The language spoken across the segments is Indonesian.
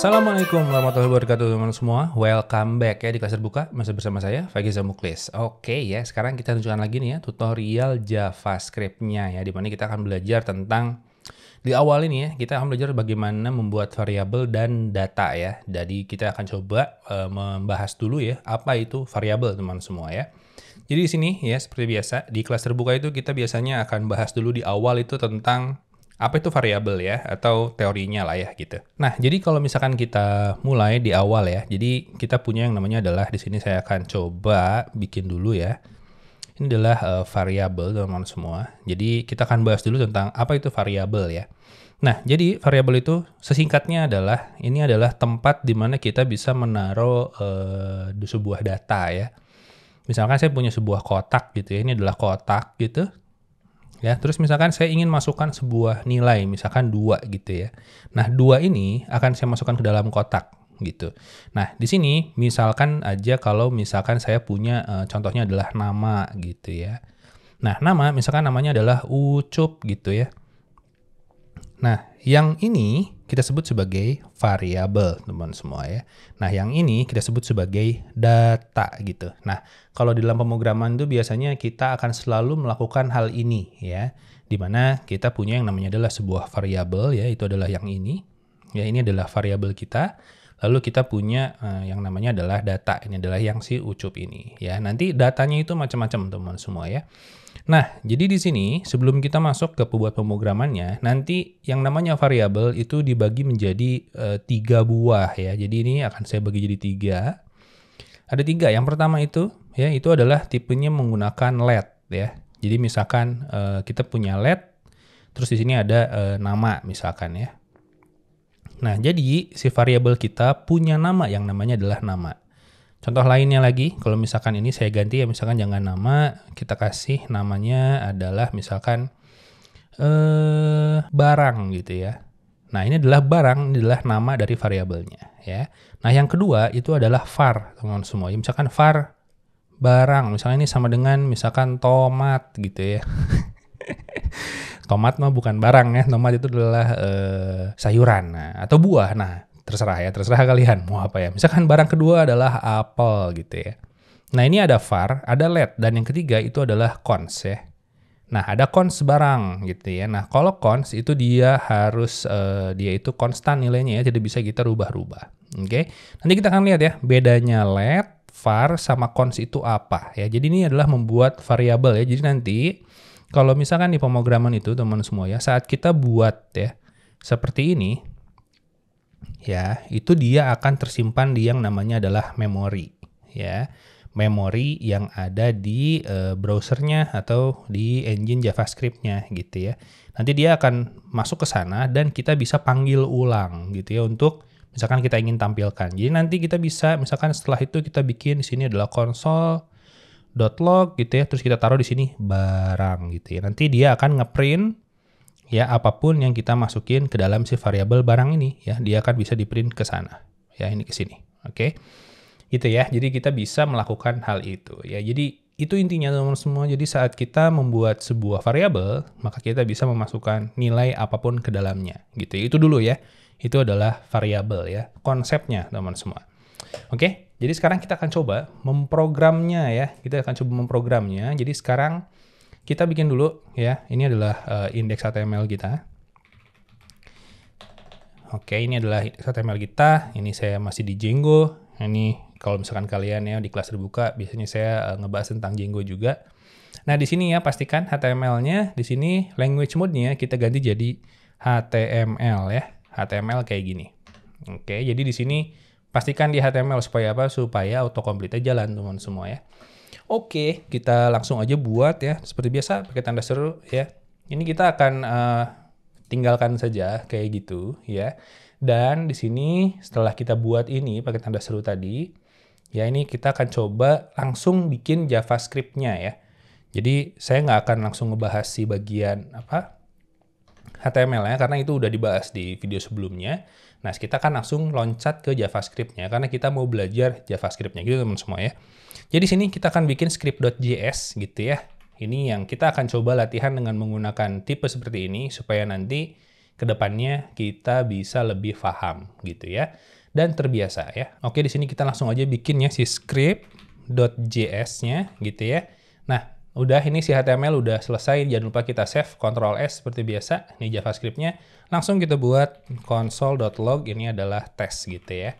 Assalamualaikum warahmatullahi wabarakatuh teman-teman semua. Welcome back ya di kelas terbuka. Masih bersama saya Fagiza Muklis. Oke ya, sekarang kita tunjukkan lagi nih ya tutorial JavaScript-nya ya, dimana kita akan belajar tentang di awal ini ya, kita akan belajar bagaimana membuat variabel dan data ya. Jadi kita akan coba membahas dulu ya apa itu variabel teman semua ya. Jadi di sini ya seperti biasa di kelas terbuka itu kita biasanya akan bahas dulu di awal itu tentang apa itu variabel ya, atau teorinya lah ya gitu. Nah, jadi kalau misalkan kita mulai di awal ya, jadi kita punya yang namanya adalah di sini saya akan coba bikin dulu ya. Ini adalah variabel teman-teman semua. Jadi kita akan bahas dulu tentang apa itu variabel ya. Nah, jadi variabel itu sesingkatnya adalah ini adalah tempat di mana kita bisa menaruh sebuah data ya. Misalkan saya punya sebuah kotak gitu ya. Ini adalah kotak gitu. Ya, terus misalkan saya ingin masukkan sebuah nilai, misalkan 2 gitu ya. Nah, 2 ini akan saya masukkan ke dalam kotak gitu. Nah, di sini misalkan aja kalau misalkan saya punya contohnya adalah nama gitu ya. Nah, nama misalkan namanya adalah Ucup gitu ya. Nah, yang ini kita sebut sebagai variabel, teman semua ya. Nah, yang ini kita sebut sebagai data gitu. Nah, kalau di dalam pemrograman itu biasanya kita akan selalu melakukan hal ini ya. Di mana kita punya yang namanya adalah sebuah variabel ya, itu adalah yang ini. Ya, ini adalah variabel kita. Lalu kita punya yang namanya adalah data. Ini adalah yang si Ucup ini ya. Nanti datanya itu macam-macam, teman semua ya. Nah, jadi di sini sebelum kita masuk ke pembuat pemrogramannya, nanti yang namanya variabel itu dibagi menjadi 3 buah ya. Jadi ini akan saya bagi jadi 3. Ada 3. Yang pertama itu ya, itu adalah tipenya menggunakan let ya. Jadi misalkan kita punya let, terus di sini ada nama misalkan ya. Nah, jadi si variabel kita punya nama yang namanya adalah nama. Contoh lainnya lagi, kalau misalkan ini saya ganti ya, misalkan jangan nama, kita kasih namanya adalah misalkan barang gitu ya. Nah, ini adalah barang, ini adalah nama dari variabelnya ya. Nah, yang kedua itu adalah var, teman-teman semua. Ya, misalkan var barang, misalnya ini sama dengan misalkan tomat gitu ya. Tomat mah bukan barang ya, tomat itu adalah sayuran atau buah. Nah, terserah ya, terserah kalian mau apa ya. Misalkan barang kedua adalah apel gitu ya. Nah, ini ada var, ada let, dan yang ketiga itu adalah cons ya. Nah, ada cons barang gitu ya. Nah, kalau cons itu dia harus dia itu konstan nilainya ya, tidak bisa kita rubah-rubah. Oke. Nanti kita akan lihat ya bedanya let, var sama cons itu apa ya. Jadi ini adalah membuat variabel ya. Jadi nanti kalau misalkan di pemrograman itu teman semua ya, saat kita buat ya seperti ini ya, itu dia akan tersimpan di yang namanya adalah memori ya. Memori yang ada di browsernya atau di engine JavaScript-nya gitu ya. Nanti dia akan masuk ke sana dan kita bisa panggil ulang gitu ya untuk misalkan kita ingin tampilkan. Jadi nanti kita bisa misalkan setelah itu kita bikin di sini adalah console.log gitu ya, terus kita taruh di sini barang gitu ya. Nanti dia akan ngeprint ya apapun yang kita masukin ke dalam si variabel barang ini ya, dia akan bisa di-print ke sana. Ya, ini ke sini. Oke. Gitu ya. Jadi kita bisa melakukan hal itu ya. Jadi itu intinya teman-teman semua. Jadi saat kita membuat sebuah variabel, maka kita bisa memasukkan nilai apapun ke dalamnya gitu. Itu dulu ya. Itu adalah variabel ya. Konsepnya teman-teman semua. Oke. Jadi sekarang kita akan coba memprogramnya ya. Kita akan coba memprogramnya. Jadi sekarang kita bikin dulu ya. Ini adalah indeks HTML kita. Oke, ini adalah indeks HTML kita. Ini saya masih di Django. Ini kalau misalkan kalian ya di kelas terbuka biasanya saya ngebahas tentang Django juga. Nah, di sini ya pastikan HTML-nya di sini language mode-nya kita ganti jadi HTML ya. HTML kayak gini. Oke, jadi di sini pastikan di HTML supaya apa? Supaya autocomplete-nya jalan teman semua ya. Oke, kita langsung aja buat ya. Seperti biasa pakai tanda seru ya. Ini kita akan tinggalkan saja kayak gitu ya. Dan di sini setelah kita buat ini pakai tanda seru tadi, ya ini kita akan coba langsung bikin JavaScript-nya ya. Jadi saya nggak akan langsung ngebahas si bagian apa HTML ya, karena itu udah dibahas di video sebelumnya. Nah, kita akan langsung loncat ke JavaScript-nya karena kita mau belajar JavaScript-nya gitu teman semua ya. Jadi sini kita akan bikin script.js gitu ya. Ini yang kita akan coba latihan dengan menggunakan tipe seperti ini supaya nanti kedepannya kita bisa lebih paham gitu ya dan terbiasa ya. Oke, di sini kita langsung aja bikin ya si script.js-nya gitu ya. Nah, udah ini si HTML udah selesai, jangan lupa kita save, Ctrl S seperti biasa. Ini JavaScript-nya. Langsung kita buat console.log, ini adalah tes gitu ya.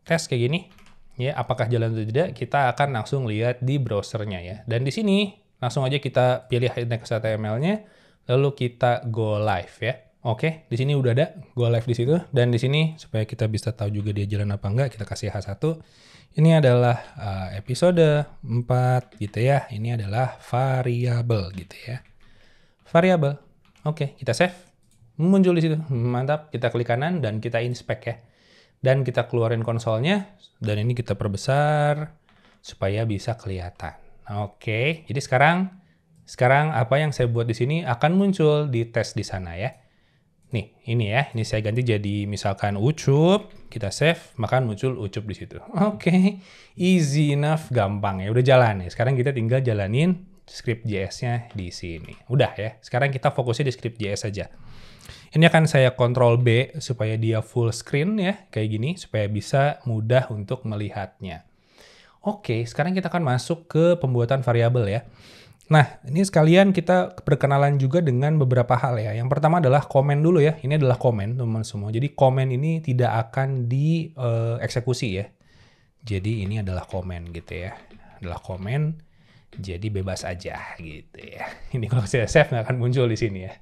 Tes kayak gini. Ya, apakah jalan atau tidak, kita akan langsung lihat di browsernya ya. Dan di sini langsung aja kita pilih index HTML-nya, lalu kita go live ya. Oke, di sini udah ada go live di situ. Dan di sini supaya kita bisa tahu juga dia jalan apa enggak, kita kasih H1. Ini adalah episode 4 gitu ya. Ini adalah variabel gitu ya. Variabel. Oke, kita save. Muncul di situ. Mantap. Kita klik kanan dan kita inspect ya. Dan kita keluarin konsolnya. Dan ini kita perbesar supaya bisa kelihatan. Oke, jadi sekarang apa yang saya buat di sini akan muncul di tes di sana ya. Nih, ini ya, ini saya ganti jadi misalkan Ucup, kita save, maka muncul Ucup di situ. Oke, easy enough, gampang ya, udah jalan ya. Sekarang kita tinggal jalanin script JS-nya di sini. Udah ya, sekarang kita fokusnya di script JS saja. Ini akan saya Ctrl B supaya dia full screen ya, kayak gini, supaya bisa mudah untuk melihatnya. Oke, sekarang kita akan masuk ke pembuatan variabel ya. Nah, ini sekalian kita berkenalan juga dengan beberapa hal ya. Yang pertama adalah komen dulu ya. Ini adalah komen, teman-teman semua. Jadi komen ini tidak akan dieksekusi ya. Jadi ini adalah komen gitu ya. Adalah komen, jadi bebas aja gitu ya. Ini kalau saya save nggak akan muncul di sini ya.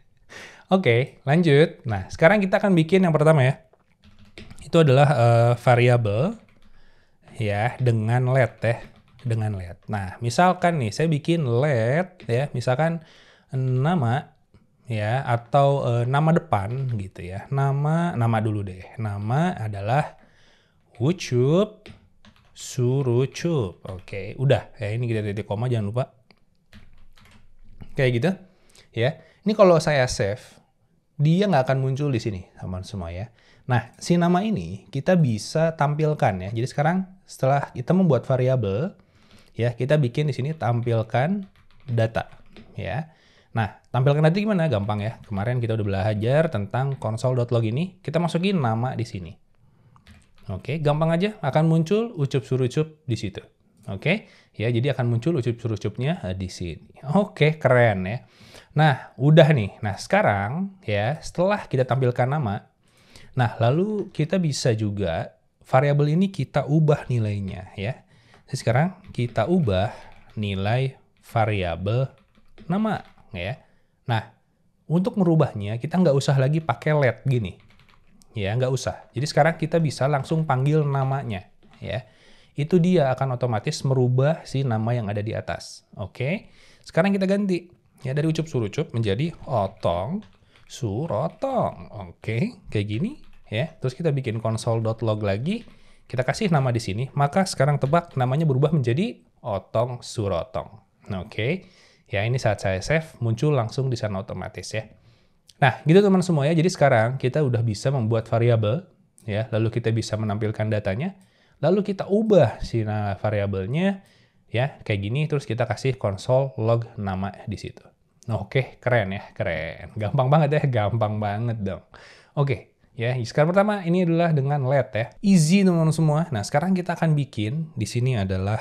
Oke, lanjut. Nah, sekarang kita akan bikin yang pertama ya. Itu adalah variabel ya dengan let ya, dengan let. Nah, misalkan nih saya bikin let ya, misalkan nama ya atau nama depan gitu ya. Nama dulu deh. Nama adalah Ucup Surucup. Oke, udah ya, ini kita titik koma jangan lupa. Kayak gitu ya. Ini kalau saya save, dia nggak akan muncul di sini, teman semua ya. Nah, si nama ini kita bisa tampilkan ya. Jadi sekarang setelah kita membuat variabel, ya kita bikin di sini tampilkan data, ya. Nah, tampilkan data gimana? Gampang ya. Kemarin kita udah belajar tentang console.log ini. Kita masukin nama di sini. Oke, gampang aja. Akan muncul Ucup Surucup di situ. Oke, ya jadi akan muncul Ucup Surucupnya di sini. Oke, keren ya. Nah, udah nih. Nah, sekarang ya setelah kita tampilkan nama, nah lalu kita bisa juga variabel ini kita ubah nilainya ya. Jadi sekarang kita ubah nilai variabel nama ya. Nah, untuk merubahnya kita nggak usah lagi pakai let gini. Ya, nggak usah. Jadi sekarang kita bisa langsung panggil namanya ya. Itu dia akan otomatis merubah si nama yang ada di atas. Oke. Sekarang kita ganti ya dari Ucup Surucup menjadi Otong Surotong. Oke, kayak gini ya. Terus kita bikin console.log lagi. Kita kasih nama di sini. Maka sekarang tebak namanya berubah menjadi Otong Surotong. Oke. Ya, ini saat saya save muncul langsung di sana otomatis ya. Nah, gitu teman semua ya. Jadi sekarang kita udah bisa membuat variabel ya, lalu kita bisa menampilkan datanya. Lalu kita ubah si variabelnya ya, kayak gini terus kita kasih console.log nama di situ. Oke, keren ya, keren. Gampang banget ya, gampang banget dong. Oke, ya, sekarang pertama ini adalah dengan let ya. Easy teman-teman semua. Nah, sekarang kita akan bikin di sini adalah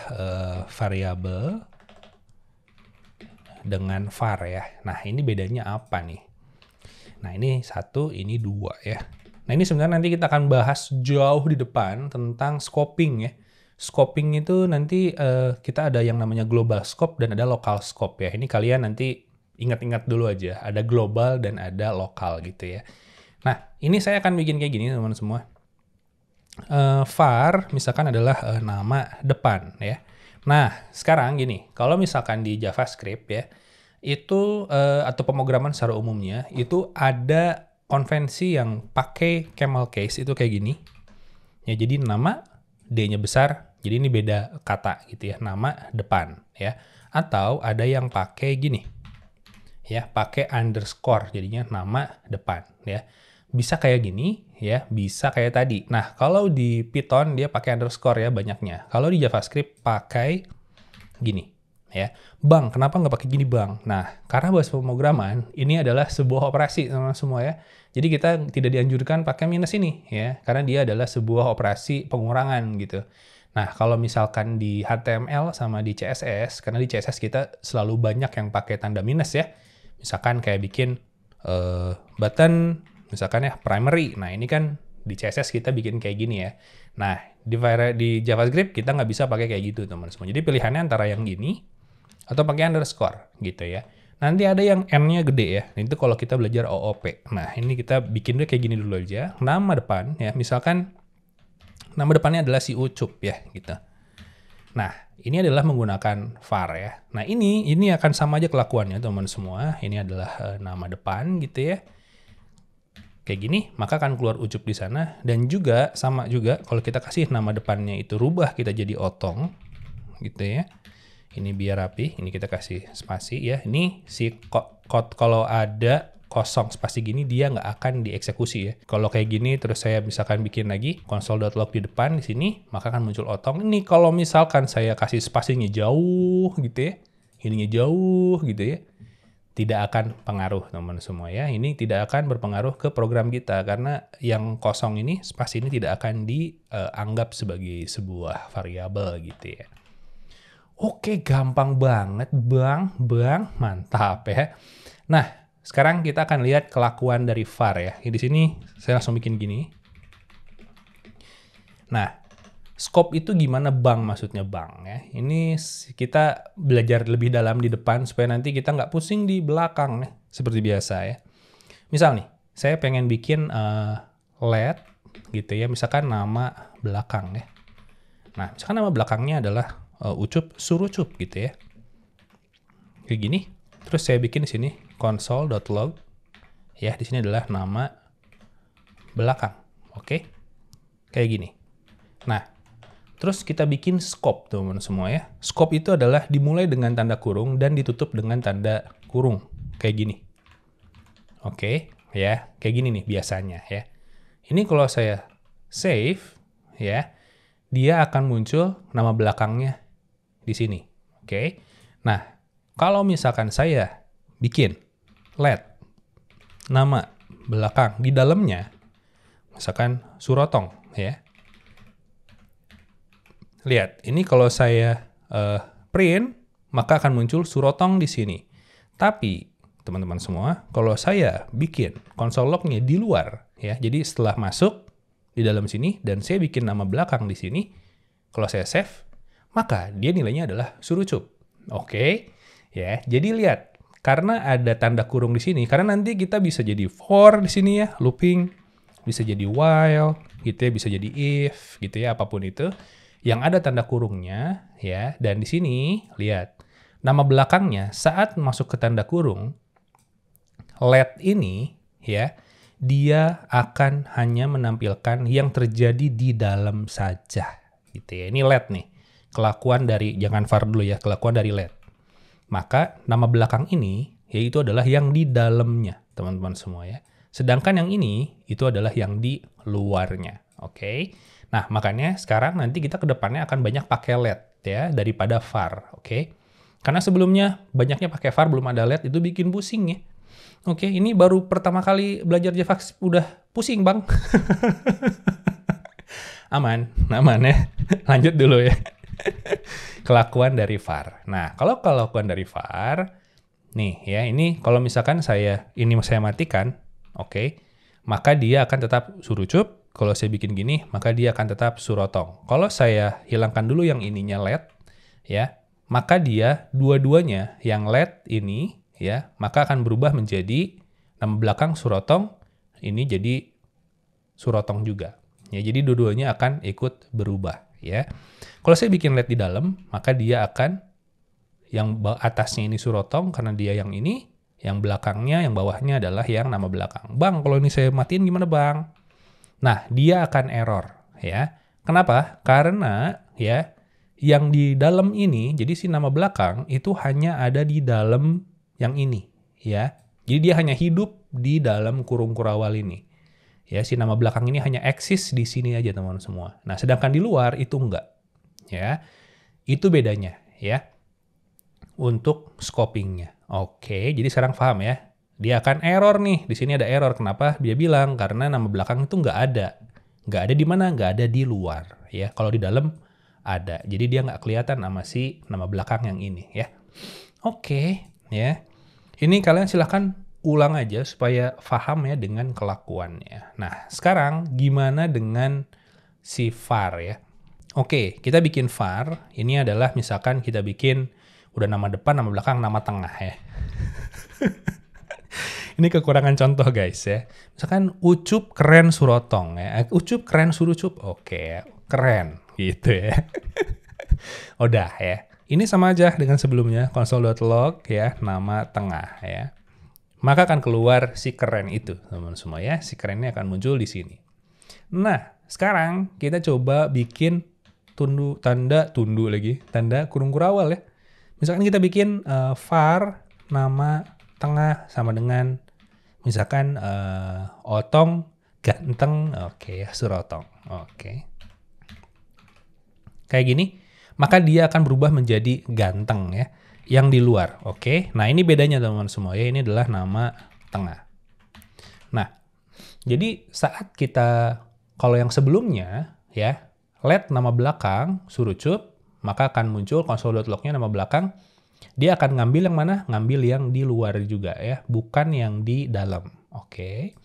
variabel dengan var ya. Nah, ini bedanya apa nih? Nah, ini 1, ini 2 ya. Nah, ini sebenarnya nanti kita akan bahas jauh di depan tentang scoping ya. Scoping itu nanti kita ada yang namanya global scope dan ada local scope ya. Ini kalian nanti ingat-ingat dulu aja. Ada global dan ada lokal gitu ya. Nah, ini saya akan bikin kayak gini teman-teman semua. Var misalkan adalah nama depan ya. Nah, sekarang gini. Kalau misalkan di JavaScript ya, itu atau pemrograman secara umumnya itu ada konvensi yang pakai camel case itu kayak gini ya, jadi nama D-nya besar, jadi ini beda kata gitu ya, nama depan ya. Atau ada yang pakai gini ya, pakai underscore jadinya nama depan ya. Bisa kayak gini ya, bisa kayak tadi. Nah, kalau di Python dia pakai underscore ya banyaknya. Kalau di JavaScript pakai gini ya. Bang, kenapa nggak pakai gini bang? Nah, karena bahasa pemrograman ini adalah sebuah operasi teman-teman semua ya. Jadi kita tidak dianjurkan pakai minus ini ya, karena dia adalah sebuah operasi pengurangan gitu. Nah, kalau misalkan di HTML sama di CSS, karena di CSS kita selalu banyak yang pakai tanda minus ya. Misalkan kayak bikin button, misalkan ya primary. Nah, ini kan di CSS kita bikin kayak gini ya. Nah, di JavaScript kita nggak bisa pakai kayak gitu teman-teman semua. Jadi pilihannya antara yang gini atau pakai underscore gitu ya. Nanti ada yang N-nya gede ya. Itu kalau kita belajar OOP. Nah, ini kita bikin dulu kayak gini dulu aja. Nama depan ya, misalkan nama depannya adalah si Ucup ya gitu. Nah, ini adalah menggunakan var ya. Nah, ini akan sama aja kelakuannya teman-teman semua. Ini adalah nama depan gitu ya. Kayak gini, maka akan keluar Ucup di sana. Dan juga, sama juga, kalau kita kasih nama depannya itu rubah kita jadi Otong, gitu ya. Ini biar rapi, ini kita kasih spasi ya. Ini si kalau ada kosong spasi gini, dia nggak akan dieksekusi ya. Kalau kayak gini, terus saya misalkan bikin lagi console.log di depan di sini, maka akan muncul Otong. Ini kalau misalkan saya kasih spasinya jauh gitu ya, ininya jauh gitu ya, tidak akan pengaruh teman-teman semua ya. Ini tidak akan berpengaruh ke program kita karena yang kosong ini, spasi ini tidak akan dianggap sebagai sebuah variabel gitu ya. Oke, gampang banget bang, mantap ya. Nah, sekarang kita akan lihat kelakuan dari var ya. Di sini saya langsung bikin gini. Nah, scope itu gimana bang maksudnya bang ya. Ini kita belajar lebih dalam di depan supaya nanti kita nggak pusing di belakang nih, seperti biasa ya. Misal nih, saya pengen bikin LED gitu ya, misalkan nama belakang ya. Nah, misalkan nama belakangnya adalah Ucup Surucup gitu ya. Kayak gini. Terus saya bikin di sini console.log ya, di sini adalah nama belakang. Oke. Kayak gini. Nah, terus kita bikin scope teman-teman semua ya. Scope itu adalah dimulai dengan tanda kurung dan ditutup dengan tanda kurung. Kayak gini. Oke, ya. Kayak gini nih biasanya ya. Ini kalau saya save ya, dia akan muncul nama belakangnya di sini. Oke. Nah, kalau misalkan saya bikin LED nama belakang di dalamnya, misalkan Surotong ya. Lihat, ini kalau saya print, maka akan muncul Surotong di sini. Tapi, teman-teman semua, kalau saya bikin console log-nya di luar, ya, jadi setelah masuk di dalam sini, dan saya bikin nama belakang di sini, kalau saya save, maka dia nilainya adalah Surucup. Oke, ya, jadi lihat, karena ada tanda kurung di sini, karena nanti kita bisa jadi for di sini ya, looping, bisa jadi while, gitu ya, bisa jadi if, gitu ya, apapun itu. Yang ada tanda kurungnya ya, dan di sini lihat nama belakangnya saat masuk ke tanda kurung LED ini ya, dia akan hanya menampilkan yang terjadi di dalam saja gitu ya. Ini LED nih, kelakuan dari, jangan var dulu ya, kelakuan dari LED. Maka nama belakang ini yaitu adalah yang di dalamnya teman-teman semua ya, sedangkan yang ini itu adalah yang di luarnya. Oke. Nah, makanya sekarang nanti kita ke depannya akan banyak pakai LED ya daripada var, oke? Karena sebelumnya banyaknya pakai var belum ada LED itu bikin pusing ya. Oke, ini baru pertama kali belajar JavaScript udah pusing, Bang. Aman ya. Lanjut dulu ya. Kelakuan dari var. Nah, kalau kelakuan dari var nih ya, ini kalau misalkan saya matikan, oke, maka dia akan tetap Surucup. Kalau saya bikin gini, maka dia akan tetap Surotong. Kalau saya hilangkan dulu yang ininya LED, ya, maka dia dua-duanya yang LED ini, ya, maka akan berubah menjadi nama belakang Surotong, ini jadi Surotong juga. Ya, jadi dua-duanya akan ikut berubah, ya. Kalau saya bikin LED di dalam, maka dia akan yang atasnya ini Surotong karena dia yang ini, yang belakangnya, yang bawahnya adalah yang nama belakang. Bang, kalau ini saya matiin gimana, Bang? Nah, dia akan error ya. Kenapa? Karena ya yang di dalam ini, jadi si nama belakang itu hanya ada di dalam yang ini ya. Jadi dia hanya hidup di dalam kurung kurawal ini. Ya, si nama belakang ini hanya eksis di sini aja teman-teman semua. Nah, sedangkan di luar itu enggak. Ya. Itu bedanya ya. untuk scopingnya. Oke, jadi sekarang paham ya. Dia akan error nih. Di sini ada error. Kenapa? Dia bilang karena nama belakang itu nggak ada. Nggak ada di mana? Nggak ada di luar. Ya, kalau di dalam ada. Jadi dia nggak kelihatan sama si nama belakang yang ini ya. Oke, ya. Ini kalian silahkan ulang aja supaya paham ya dengan kelakuannya. Nah, sekarang gimana dengan si var ya? Oke, kita bikin var. Ini adalah misalkan kita bikin udah nama depan, nama belakang, nama tengah ya. Ini kekurangan contoh guys ya. Misalkan Ucup keren Surotong ya. Ucup keren Surucup. Oke, keren gitu ya. Udah ya. Ini sama aja dengan sebelumnya, console.log ya, nama tengah ya. Maka akan keluar si keren itu, teman-teman semua ya. Si kerennya akan muncul di sini. Nah, sekarang kita coba bikin tanda kurung kurawal ya. Misalkan kita bikin var nama tengah sama dengan misalkan Otong ganteng, oke ya, Surotong. Oke. Kayak gini, maka dia akan berubah menjadi ganteng ya, yang di luar. Oke. Nah, ini bedanya teman-teman semua ya. Ini adalah nama tengah. Nah, jadi saat kita kalau yang sebelumnya ya, let nama belakang Surucup, maka akan muncul console.log-nya nama belakang. Dia akan ngambil yang mana? Ngambil yang di luar juga ya, bukan yang di dalam. Oke.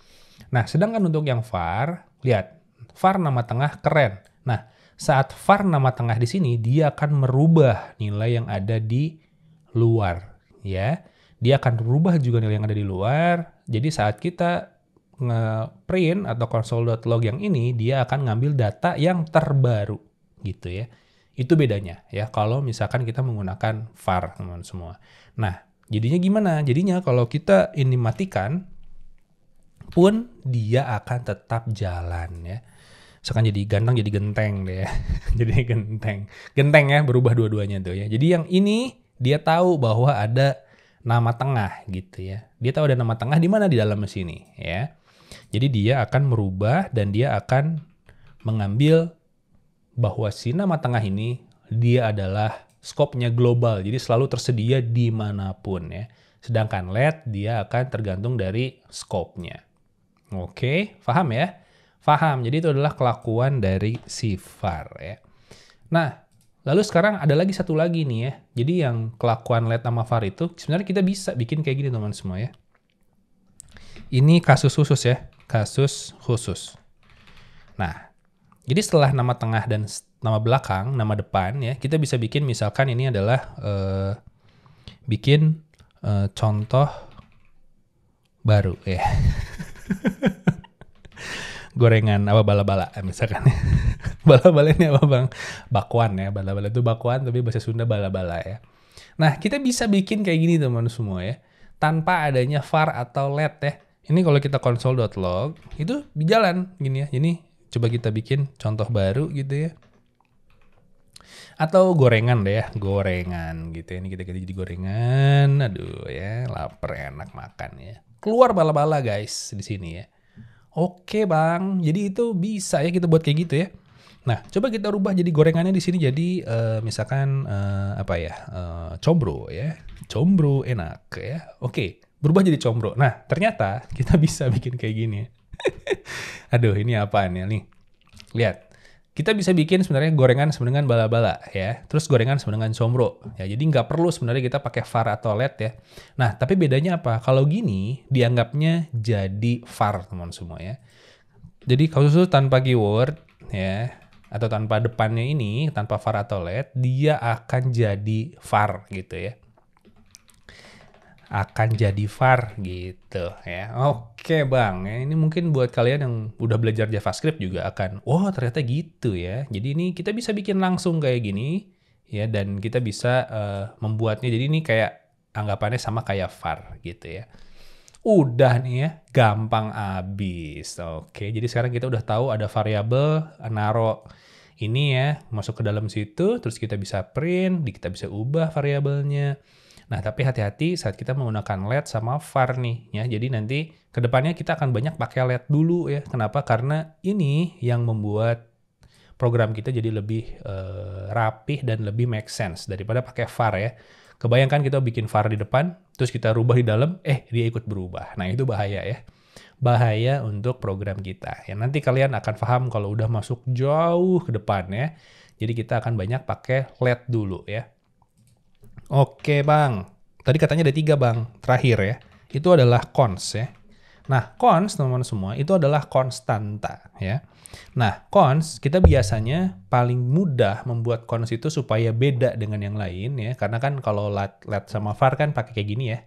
Nah, sedangkan untuk yang var, lihat, var nama tengah keren. Nah, saat var nama tengah di sini, dia akan merubah nilai yang ada di luar ya. Dia akan merubah juga nilai yang ada di luar. Jadi saat kita nge-print atau console.log yang ini, dia akan ngambil data yang terbaru gitu ya. Itu bedanya ya kalau misalkan kita menggunakan var teman-teman semua. Nah, jadinya gimana? Jadinya kalau kita ini matikan pun dia akan tetap jalan ya. Misalkan jadi ganteng jadi genteng deh ya. Jadi genteng. Genteng ya, berubah dua-duanya tuh ya. Jadi yang ini dia tahu bahwa ada nama tengah gitu ya. Dia tahu ada nama tengah di mana di dalam sini ya. Jadi dia akan merubah dan dia akan mengambil bahwa si nama tengah ini dia adalah skopnya global. Jadi selalu tersedia dimanapun ya. Sedangkan let dia akan tergantung dari skopnya. Oke, paham ya? Paham. Jadi itu adalah kelakuan dari si var ya. Nah, lalu sekarang ada lagi satu lagi nih ya. Jadi yang kelakuan let sama var itu sebenarnya kita bisa bikin kayak gini teman-teman semua ya. Ini kasus khusus ya. Kasus khusus. Nah, jadi setelah nama tengah dan nama belakang, nama depan ya, kita bisa bikin misalkan ini adalah bikin contoh baru ya. Gorengan apa bala-bala misalkan. Bala-bala ini apa bang? Bakwan ya. Bala-bala itu bakwan tapi bahasa Sunda bala-bala ya. Nah, kita bisa bikin kayak gini teman-teman semua ya. Tanpa adanya var atau let ya. Ini kalau kita console.log itu berjalan gini ya. Ini coba kita bikin contoh baru gitu ya. Atau gorengan deh ya, gorengan gitu ya. Ini kita ganti jadi gorengan. Aduh ya, lapar enak makan ya. Keluar bala-bala guys di sini ya. Oke bang, jadi itu bisa ya kita buat kayak gitu ya. Nah, coba kita rubah jadi gorengannya di sini jadi misalkan apa ya, combro ya. Combro enak ya. Oke, berubah jadi combro. Nah, ternyata kita bisa bikin kayak gini ya. Aduh, ini apaan ya nih? Lihat. Kita bisa bikin sebenarnya gorengan sama dengan bala-bala ya. Terus gorengan sama dengan combro. Ya, jadi nggak perlu sebenarnya kita pakai var atau let ya. Nah, tapi bedanya apa? Kalau gini dianggapnya jadi var teman semua ya. Jadi kalau khusus tanpa keyword ya atau tanpa depannya ini, tanpa var atau let, dia akan jadi var gitu ya. Akan jadi var gitu ya. Oke bang, ya, ini mungkin buat kalian yang udah belajar JavaScript juga akan, oh ternyata gitu ya. Jadi ini kita bisa bikin langsung kayak gini ya, dan kita bisa membuatnya jadi ini kayak anggapannya sama kayak var gitu ya. Udah nih ya, gampang abis. Oke, jadi sekarang kita udah tahu ada variabel, naro ini ya, masuk ke dalam situ, terus kita bisa print, kita bisa ubah variabelnya. Nah, tapi hati-hati saat kita menggunakan let sama var nih ya. Jadi nanti kedepannya kita akan banyak pakai let dulu ya. Kenapa? Karena ini yang membuat program kita jadi lebih rapih dan lebih make sense daripada pakai var ya. Kebayangkan kita bikin var di depan, terus kita rubah di dalam, dia ikut berubah. Nah, itu bahaya ya. Bahaya untuk program kita. Ya, nanti kalian akan paham kalau udah masuk jauh ke depan ya. Jadi kita akan banyak pakai LED dulu ya. Oke Bang, tadi katanya ada 3 Bang, terakhir ya. Itu adalah cons ya. Nah, cons teman-teman semua itu adalah konstanta ya. Nah, cons kita biasanya paling mudah membuat cons itu supaya beda dengan yang lain ya. Karena kan kalau LED sama var kan pakai kayak gini ya,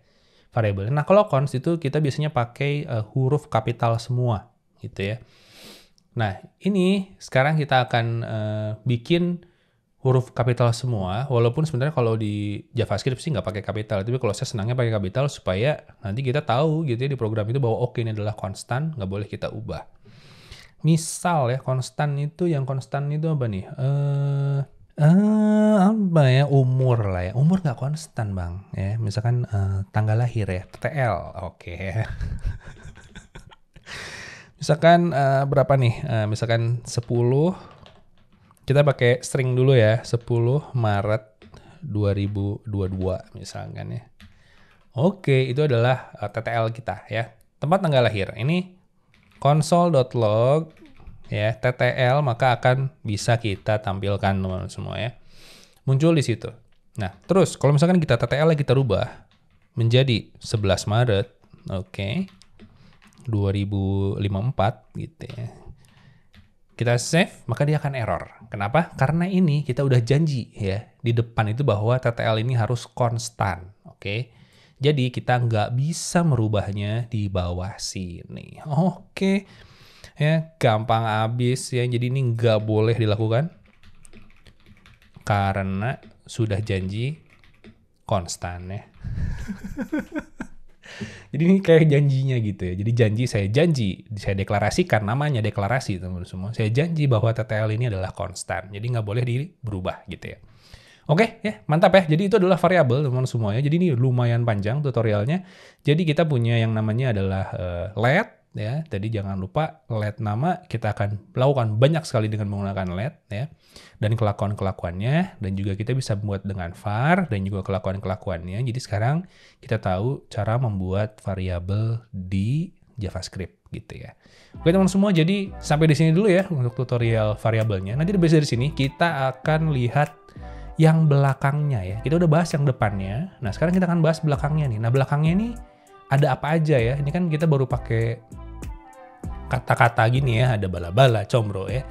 variabel. Nah, kalau cons itu kita biasanya pakai huruf kapital semua gitu ya. Nah, ini sekarang kita akan bikin huruf kapital semua, walaupun sebenarnya kalau di JavaScript sih nggak pakai kapital, tapi kalau saya senangnya pakai kapital supaya nanti kita tahu gitu ya di program itu bahwa oke, ini adalah konstan, nggak boleh kita ubah. Misal ya, konstan itu apa nih? Apa ya, umur lah ya. Umur nggak konstan Bang ya. Misalkan tanggal lahir ya, TTL. Oke. Misalkan berapa nih? Misalkan 10. Kita pakai string dulu ya, 10 Maret 2022 misalkan ya. Oke, itu adalah TTL kita ya. Tempat tanggal lahir. Ini console.log ya, TTL, maka akan bisa kita tampilkan teman-teman semua ya. Muncul di situ. Nah, terus kalau misalkan kita TTL kita rubah menjadi 11 Maret, oke. 2054 gitu ya. Kita save, maka dia akan error. Kenapa? Karena ini kita udah janji ya di depan itu bahwa TTL ini harus konstan, oke? Jadi kita nggak bisa merubahnya di bawah sini, oke? Ya, gampang abis ya. Jadi ini nggak boleh dilakukan karena sudah janji konstan ya. Jadi ini kayak janjinya gitu ya. Jadi saya deklarasikan, namanya deklarasi teman-teman semua. Saya janji bahwa TTL ini adalah konstan. Jadi nggak boleh berubah gitu ya. Oke ya, mantap ya. Jadi itu adalah variabel teman-teman semua ya. Jadi ini lumayan panjang tutorialnya. Jadi kita punya yang namanya adalah LED ya. Jadi jangan lupa LED nama kita akan lakukan banyak sekali dengan menggunakan LED ya. Dan kelakuan-kelakuannya, dan juga kita bisa membuat dengan var dan juga kelakuan-kelakuannya. Jadi sekarang kita tahu cara membuat variabel di JavaScript gitu ya. Oke teman-teman semua, jadi sampai di sini dulu ya untuk tutorial variabelnya. Nanti dari sini kita akan lihat yang belakangnya ya. Kita udah bahas yang depannya. Nah sekarang kita akan bahas belakangnya nih. Nah belakangnya ini ada apa aja ya? Ini kan kita baru pakai kata-kata gini ya. Ada bala-bala, combro ya.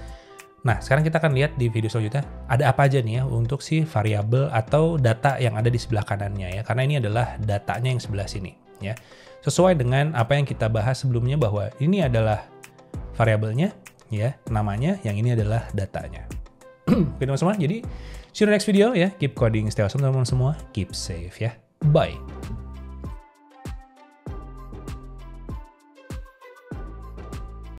Nah, sekarang kita akan lihat di video selanjutnya ada apa aja nih ya untuk si variabel atau data yang ada di sebelah kanannya ya. Karena ini adalah datanya yang sebelah sini ya. Sesuai dengan apa yang kita bahas sebelumnya bahwa ini adalah variabelnya ya, namanya, yang ini adalah datanya. Oke teman-teman semua, jadi see you in the next video ya. Keep coding, stay awesome teman-teman semua. Keep safe ya. Bye.